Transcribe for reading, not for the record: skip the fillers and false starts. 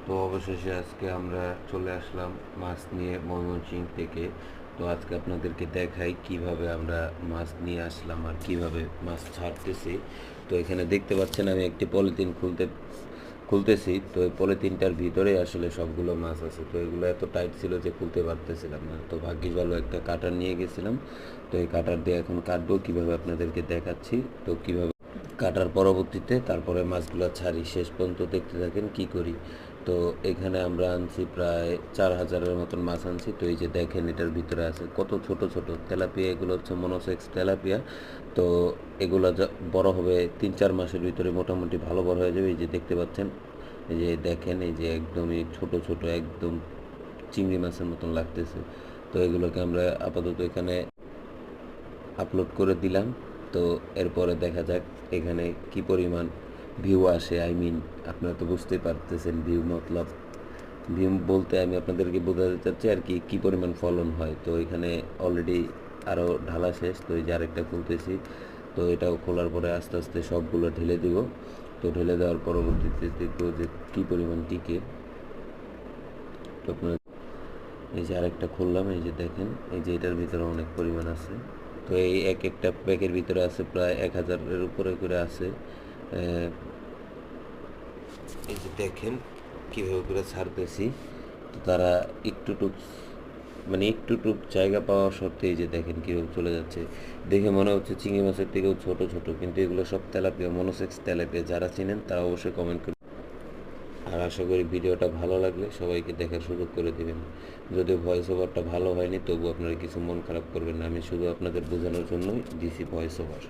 তো অবশেষে আজকে আমরা চলে আসলাম মাছ নিয়ে ময়মনসিংহ থেকে। তো আজকে আপনাদেরকে দেখাই কিভাবে আমরা মাছ নিয়ে আসলাম আর কিভাবে মাছ ছাড়তেছি। তো এখানে দেখতে পাচ্ছেন আমি একটি পলিথিন খুলতেছি। তো এই পলিথিনটার ভিতরে আসলে সবগুলো মাছ আছে। তো এগুলো এত টাইট ছিল যে খুলতে পারতেছিলাম না। তো ভাগ্যিস ভালো একটা কাটার নিয়ে গেছিলাম। তো এই কাটার দিয়ে এখন কাটবো, কিভাবে আপনাদেরকে দেখাচ্ছি। তো কিভাবে কাটার পরবর্তীতে তারপরে মাছগুলো ছাড়ি, শেষ পর্যন্ত দেখতে থাকেন কি করি। তো এখানে আমরা আনছি প্রায় 4,000-এর মতন মাছ আনছি। তো এই যে দেখেন এটার ভিতরে আছে কত ছোট ছোট তেলাপিয়া, এগুলো হচ্ছে মনোসেক্স তেলাপিয়া। তো এগুলো বড় হবে 3-4 মাসের ভিতরে, মোটামুটি ভালো বড় হয়ে যাবে। এই যে দেখতে পাচ্ছেন, এই যে দেখেন, এই যে একদমই ছোট ছোট, একদম চিংড়ি মাছের মতন লাগতেছে। তো এগুলোকে আমরা আপাতত এখানে আপলোড করে দিলাম। তো এরপরে দেখা যাক এখানে কি পরিমাণ ভিউ আসে। আপনারা তো বুঝতেই পারতেছেন ভিউ মতলব, ভিউ বলতে আমি আপনাদেরকে বোঝাতে চাচ্ছি আর কি কী পরিমাণ ফলন হয়। তো এখানে অলরেডি আরও ঢালা শেষ। তো এই যে আরেকটা খুলতেছি। তো এটাও খোলার পরে আস্তে আস্তে সবগুলো ঢেলে দিব। তো ঢেলে দেওয়ার পরবর্তীতে দেখবো যে কী পরিমাণ টিকে। তো আপনার এই যে আরেকটা খুললাম, এই যে দেখেন, এই যে এটার ভিতরে অনেক পরিমাণ আছে। তো এই এক একটা প্যাকের ভিতরে আছে প্রায় 1,000-এর উপরে করে আছে। এই যে দেখেন কীভাবে করে ছাড়তেছি। তো তারা একটুটুক মানে একটুটুক জায়গা পাওয়া সত্ত্বে এই যে দেখেন কীভাবে চলে যাচ্ছে। দেখে মনে হচ্ছে চিংড়ি মাছের থেকেও ছোট ছোট, কিন্তু এগুলো সব তেলাপিয়া, মনোসেক্স তেলাপিয়া। যারা চিনেন তারা অবশ্যই কমেন্ট করবেন। আর আশা করি ভিডিওটা ভালো লাগলে সবাইকে দেখার সুযোগ করে দেবেন। যদিও ভয়েস ওভারটা ভালো হয়নি, তবু আপনারা কিছু মন খারাপ করবেন না, আমি শুধু আপনাদের বোঝানোর জন্যই দিছি ভয়েস ওভার।